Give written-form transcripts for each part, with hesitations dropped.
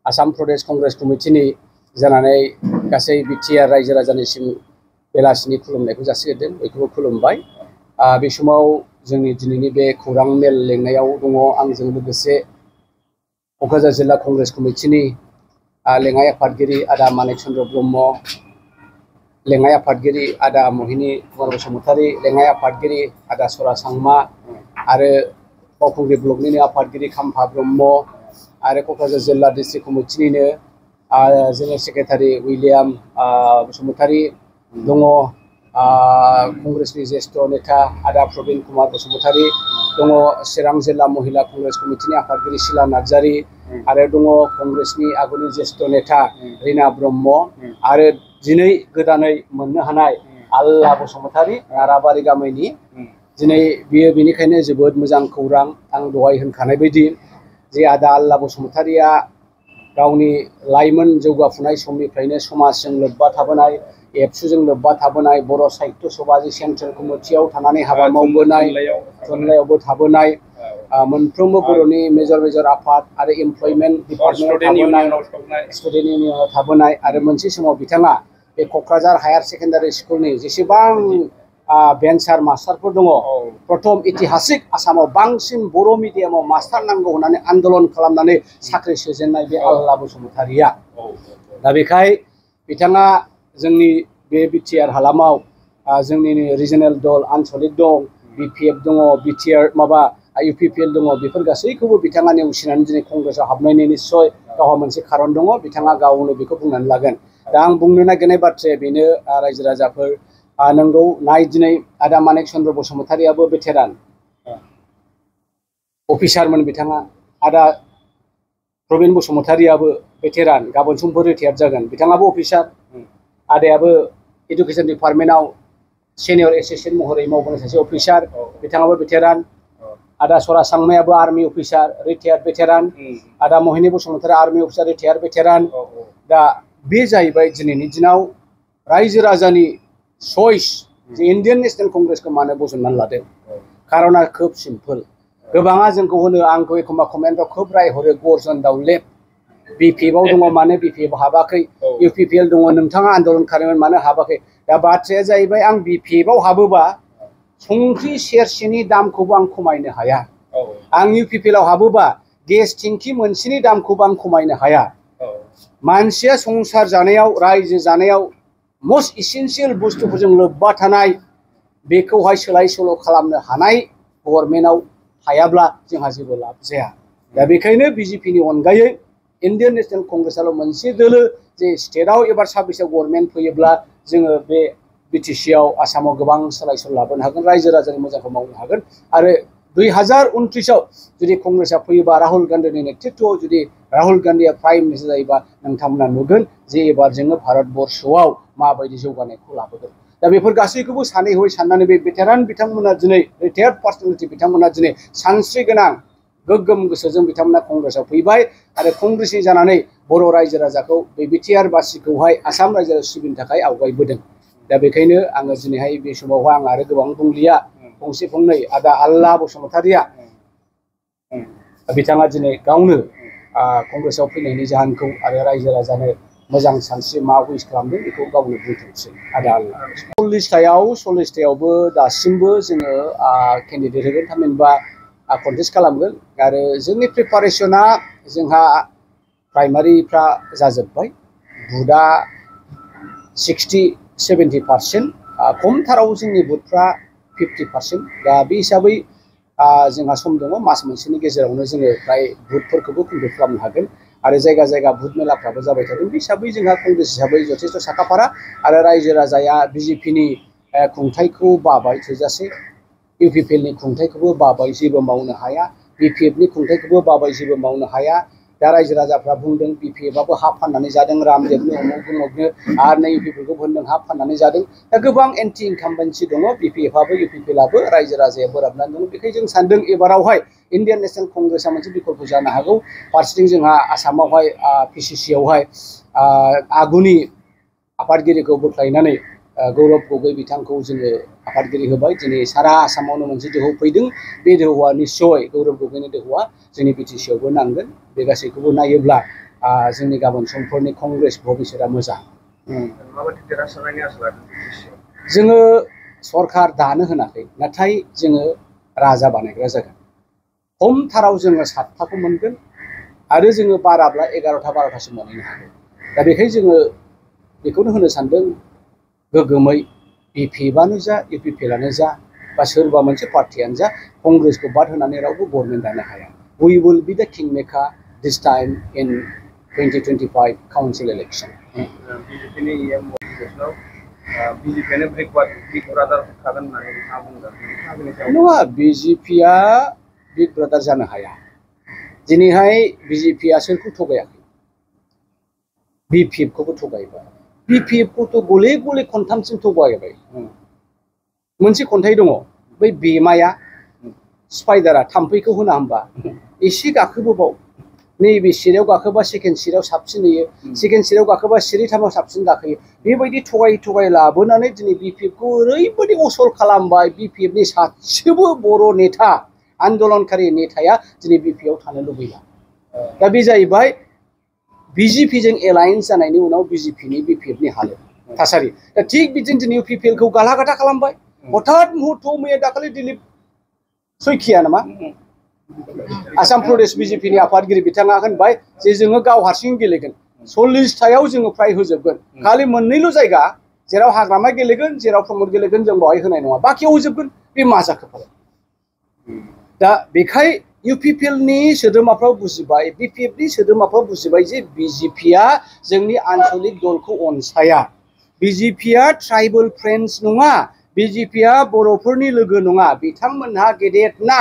आसाम प्रदेश कंग्रेस कमिटिनि जानानै गासै बिटिआर रायजो राजानिसिम बेलासिनि खुलुमनायखौ जासिहरदों। बयखौबो खुलुमबाय। बे समाव जोंनि दिनैनि बे खौरां मेल लेंनायाव दङ आंजों लोगोसे क'क्राझार जिल्ला कंग्रेस कमिटिनि लेङाइ आफादगिरि आदा मानिक चन्द्र ब्रह्म, लेङाइ आफादगिरि आदा महिनी कुमार बसुमतारी, लेङाइ आफादगिरि आदा सरा सांमा आरो बावखुंग्रि ब्लकनिनो आफादगिरि खाम्फा ब्रह्म आरो क'क्राझार जिल्ला डिस्ट्रिक्ट कमिटिनिनो जेनेरेल सेक्रेटारि उइलियाम बसुमतारी दङ, कंग्रेसनि ज्येष्ठ नेता आदा प्रबिन कुमार बसुमतारी दङ, चिरां जिल्ला महिला कंग्रेस कमिटिनि आफादगिरि शीला नार्जारी आरो दङ कंग्रेसनि आगुनि ज्येष्ठ नेता रिना ब्रह्म आरो दिनै गोदानै मोननो हानाय आल्ला बसुमतारी नाराबारि गामिनि। दिनै बियो बेनिखायनो जोबोद मोजां खौरां। आं दहाय होनखानाय बायदि जे आदा आल्ला बसुमतारीया गावनि लाइमोन जौगाफुनाय समनिफ्रायनो समाजजों लोब्बा थाबोनाय, एबसुजों लोब्बा थाबोनाय, बर' साहित्य सभानि सेन्ट्रेल कमिटियाव थानानै हाबा मावबोनाय, थुनलाइयावबो थाबोनाय, मोनफ्रोमबो बर'नि मेजर आफाद आरो एमप्लयमेन्ट डिपार्टमेन्टआव थाबोनाय, स्टुडेन्ट इउनियनाव थाबोनाय आरो मोनसे समाव बिथाङा बे क'क्राझार हायार सेकेन्डारि स्कुलनि जेसेबां भेन्सार मास्टारफोर दङ, प्रथम इतिहासिक आसामाव बांसिन बर' मिडियामाव मास्टार नांगौ होननानै आन्दलन खालामनानै साख्रि सोजेननाय बे आल्ला बसुमतारीया। दा बेखाय बिथाङा जोंनि बे बिटिआर हालामाव जोंनिनो रिजनेल दल आनसलिक दं, बिपिएफ दङ, बिटिआर इउपिपिएल दङ, बेफोर गासैखौबो बिथाङा नेवसिनानै दिनै कंग्रेसआव हाबनायनि निस्सय गावहा मोनसे खारन दङ। बिथाङा गावनो बेखौ बुंनानै लागोन। दा आं बुंनो नागिरनाय बाथ्राया बेनो, रायजो राजाफोर, नंगौ नाय दिनै आदा मानिक चन्द्र बसुमतारीयाबो भेटेरान अफिसारमोन बिथाङा, आदा प्रबिन बसुमतारीयाबो भेटेरान, गाबोन समफोर रिटायार्ड जागोन, बिथाङाबो अफिसार, आदायाबो इडुकेसन डिपार्टमेन्टआव सिनियर एसिस्टेन्ट महरै मावबोनाय सासे अफिसार, बिथाङाबो भेटेरान, आदा सरा सांमायाबो आर्मि अफिसार रिटायार्ड भेटेरान, आदा महिनी बसुमतारी आर्मि अफिसार रिटायार्ड भेटेरान। दा बे जाहैबाय दिनैनि दिनाव रायजो राजानि चइस जे इण्डियान नेशनेल कंग्रेसखौ मानो बजबनानै लादों। खारना खोब सिम्पोल। गोबाङा जोंखौ होनो, आंखौ एखम्बा कमेन्टआव खोब रायहरो, गर्जन दाउलेब बिपिएफआव दङ मानो बिपिएफ हाबाखै, इउपिपिएल दङ नोंथाङा आन्दलन खालामोन मानो हाबाखै। दा बाथ्राया जाहैबाय आं बिपिएफआव हाबोबा संख्रि सेरसेनि दामखौबो आं खमायनो हाया, आं इउपिपिएलआव हाबोबा गेस टेंकि मोनसेनि दामखौबो आं खमायनो हाया। मानसिया संसार जानायाव, रायजो जानायाव मस्ट इसेन्सियेल बुस्थुफोरजों लोब्बा थानाय बेखौहाय सोलाय सोल' खालामनो हानाय गभर्नमेन्टआव थायाब्ला जोंहा जेबो लाब जाया। दा बेखायनो बिजेपिनि अनगायै इण्डियान नेशनेल कंग्रेसआल' मोनसे दोलो जे स्टेटआव एबार 26आव गभर्नमेन्ट फैयोब्ला जोङो बे बिटिसिआव आसामाव गोबां सोलाय सोल' लाबोनो हागोन, रायजो राजानि मोजांखौ मावनो हागोन। आरो 2029आव जुदि कंग्रेसआ फैयोबा राहुल गान्धीनि नेतृत्वआव जुदि राहुल गान्धीया प्राइम मिनिस्टार जायोबा नोंथांमोना नुगोन जे एबार जोङो भारतबर्षआव माबायदि जौगानायखौ लाबोगोन। दा बेफोर गासैखौबो सानै हयै साननानै बे भेटेरान बिथांमोना दिनै रिटायार्ड पार्सनेलिटि बिथांमोना दिनै सानस्रि गोनां गोग्गोम गोसोजों बिथांमोना कंग्रेसआव फैबाय आरो कंग्रेसनि जानानै बर' रायजो राजाखौ बे बिटिआर बासिखौहाय आसाम रायजोआव सिबिनो थाखाय आवगायबोदों। दा बेखायनो आङो दिनैहाय बे समावहाय आं आरो गोबां बुंलिया, फंसे फंनै आदा आल्ला बसुमतारीया बिथाङा दिनै गावनो कंग्रेसआव फैनायनि जाहोनखौ आरो रायजो राजानो मोजां सानस्रि मा उइस खालामदों बेखौ गावनो बुंथोंसै। आदा आल्ला 40थायावबो दासिमबो जोङो केन्डिडेट होगोन, थामहिनबा कन्टेस्ट खालामगोन। आरो जोंनि प्रिपारेसना जोंहा प्राइमारिफ्रा जाजोब्बाय, बुथआ 60-70%, खमथाराव जोंनि बुथफ्रा 50%। दा बे हिसाबै जोंहा सम दङ, मास मोनसेनि गेजेरावनो जोङो फ्राय बुथफोरखौबो कमप्लिट खालामनो हागोन आरो जायगा जायगा बुथ मेलाफ्राबो जाबाय थादों। बे हिसाबै जोंहा कंग्रेस हिसाबै जथेस्थ' साखाफारा आरो रायजो राजाया बिजेपिनि खुंथायखौ बाबाय थोजासे, इउपिपिएलनि खुंथायखौबो बाबाय जेबो मावनो हाया, बिपिएफनि खुंथायखौबो बाबाय जेबो मावनो हाया। दा रायजो राजाफ्रा बुंदों बिपिएफआबो हा फाननानै जादों, रामदेबनो उमुगनो आरो नै इउपिपिएलखौ होनदों हा फाननानै जादों। दा गोबां एन्टि इनकाम्बेन्सि दङ, बिपिएफआबो इउपिपिएलआबो रायजो राजाया बोराबनानै दङ। बेखायनो जों सानदों एबारावहाय इण्डियान नेशनेल कंग्रेसआ मोनसे बिकल्प जानो हागौ। फारसेथिं जोंहा आसामावहाय पिसिसिआवहाय आगुनि आफादगिरिखौ बोख्लायनानै गौरब गगৈ बिथांखौ जोङो आफादगिरि होबाय। दिनै सारा आसामावनो मोनसे दोहौ फैदों, बे दोहौआ निस्सय गौरब गगैनि दोहौआ जोंनि बिटिसिआवबो नांगोन। बे गासैखौबो नायोब्ला जोंनि गाबोन समफोरनि कंग्रेस भबिष्यता मोजां जोङो सरकार दानो होनाखै नाथाय जोङो राजा बानायग्रा जागोन खमथाराव जोङो 7थाखौ मोनगोन आरो जोङो बाराब्ला 11टा 12टासिम मोनहैनो हागोन दा बेखायनो जोङो बेखौनो होनो सानदों गोगोमै बिपिएफआनो जा इउपिपिएलआनो जा बा सोरबा मोनसे पार्टियानो जा कंग्रेसखौ बाद होनानै रावबो गभर्नमेन्ट दानो हाया we will be the kingmaker this time in 2025 council election नङा बिजेपिआ बिग ब्रादार जानो हाया दिनैहाय बिजेपिआ सोरखौ थगायाखै बिपिएफखौबो थगायबाय बिपिएफखौथ' गले गले खनथामसिम थगायबाय मोनसे खन्थाइ दङ बै बेमाया स्पाइडारा थाम्फैखौ होना होमबा एसे गाखोबोबाव नैबे सिटआव गाखोबा सेकेन्ड सिटआव साबसिन होयो सेकेन्ड सिटआव गाखोबा सिरिथामाव साबसिन गाखोयो बेबायदि थगाय लाबोनानै दिनै बिपिएफखौ ओरैबायदि असल खालामबाय बिपिएफनि सासेबो बर' नेता आन्दोलनकारि नेताया दिनै बिपिएफआव थानो लुबैला दा बे जाहैबाय बिजेपिजों एलायन्स जानायनि उनाव बिपिएफनि हालोद थासारि दा थिग बिदिनो दिनै इउपिपिएलखौ गालागाथा खालामबाय हठात मुहुर्तआव मैया दाखालि दिलीप सैखिया नामा आसाम प्रदेश बिजेपिनि आफादगिरि बिथाङा होनबाय जे जोङो गाव हारसिं गेलेगोन 40टायाव जोङो फ्राय होजोबगोन खालि मोननैल' जायगा जेराव हाग्रामा गेलेगोन जेराव प्रमद गेलेगोन जों बेवहाय होनाय नङा बाखियाव होजोबगोन बे मा जाखो दा बेखाय इउपिपिएलनि सोद्रोमाफ्राव बुजिबाय बिपिएफनि सोद्रोमाफ्राव बुजिबाय जे बिजेपिआ जोंनि आन्चलिक दलखौ अनसाया बिजेपिआ ट्राइबेल फ्रेन्ड्स नङा बिजेपिआ बर'फोरनि लोगो नङा बिथांमोनहा गेदेर ना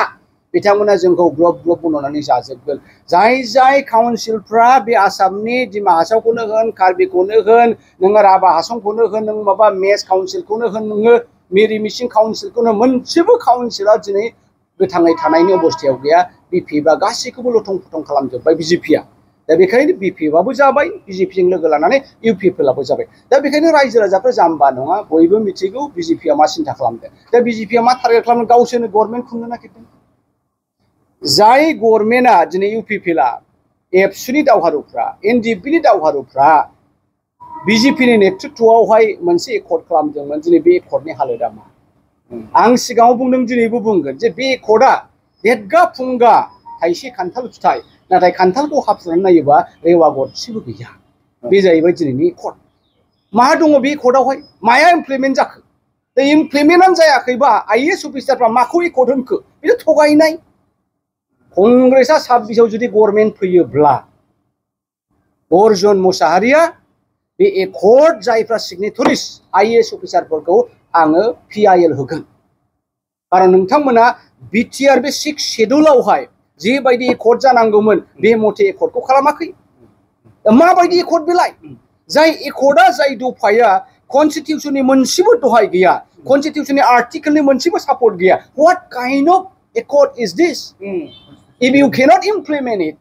बिथांमोना जोंखौ ग्लब ग्लब बननानै जाजोबगोन जाय काउन्सिलफ्रा बे आसामनि दिमा हासावखौनो होन कार्बिखौनो होन नोङो राभा हासंखौनो होन नों माबा मेस काउन्सिलखौनो होन नोङो मिरि मिसिं काउन्सिलखौनो मोनसेबो काउन्सिला दिनै गोथाङै थानायनि अबस्थायाव गैया बिपिएफआ गासैखौबो लथं फथं खालामजोब्बाय बिजेपिआ दा बेखायनो बिपिएफआबो जाबाय बिजेपिजों लोगो लानानै इउपिपिएलआबो जाबाय दा बेखायनो रायजो राजाफ्रा जाम्बा नङा बयबो मिथिगौ बिजेपिआ मा सिन्था खालामदों दा बिजेपिआ मा टारगेट खालामदों गावसोरनो गभर्नमेन्ट खुंनो नागिरदों जाय गभर्नमेन्टआ दिनै इउपिपिएलआ एबसुनि दावहारुफ्रा एनडिएफबिनि दावहारुफ्रा बिजेपिनि नेतृत्वआवहाय मोनसे एकर्ड खालामदोंमोन दिनै बे एकर्डनि हालोदा मा आं सिगाङाव बुंदों दिनैबो बुंगोन जे बे एकर्डआ देदगा फुंगा थाइसे खान्थाल फिथाइ नाथाय खान्थालखौ हाफ्लेनानै नायोबा रेवा गरसेबो गैया बे जाहैबाय दिनैनि एकर्ड मा दङ बे एकर्डआवहाय माया इमप्लिमेन्ट जाखो दा इमप्लिमेन्टआनो जायाखैबा आइएएस अफिसारफ्रा माखौ एकर्ड होनखो बेथ' थगायनाय कंग्रेसआ 26आव जुदि गभर्नमेन्ट फैयोब्ला अर्जुन मुसाहारिया बे एकर्ड जायफ्रा सिगनेटरिस आइएएस अफिसारफोरखौ आङो पिआइएल होगोन खारन नोंथांमोना बिटिआर बे 6 शेड्युलावहाय जेबायदि एकर्ड जानांगौमोन बे मथे एकर्डखौ खालामाखै माबायदि एकर्ड बेलाय जाय एकर्डआ जाय दफाया कनस्टिटिउशननि मोनसेबो दहाय गैया कनस्टिटिउशननि आर्टिकेलनि मोनसेबो सापर्ट गैया what kind of accord is this if you cannot implement it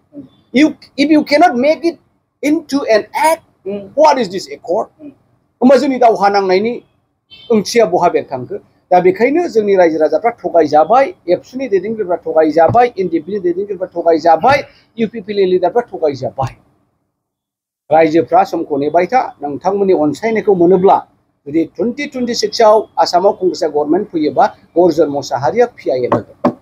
if you cannot make it into an act what is this accord होमबा जोंनि दावहा नांनायनि ओंथिया बहा बेरखांखो दा बेखायनो जोंनि रायजो राजाफ्रा थगायजाबाय एबसुनि दैदेनगिरिफ्रा थगायजाबाय एनडिएफबिनि दैदेनगिरिफ्रा थगायजाबाय इउपिपिएलनि लिडारफ्रा थगायजाबाय रायजोफ्रा समखौ नेबाय था नोंथांमोननि अनसायनायखौ मोनोब्ला जुदि 2026आव आसामाव कंग्रेसआ गभर्नमेन्ट फैयोबा अर्जुन मुसाहारिया पिआइएल होगोन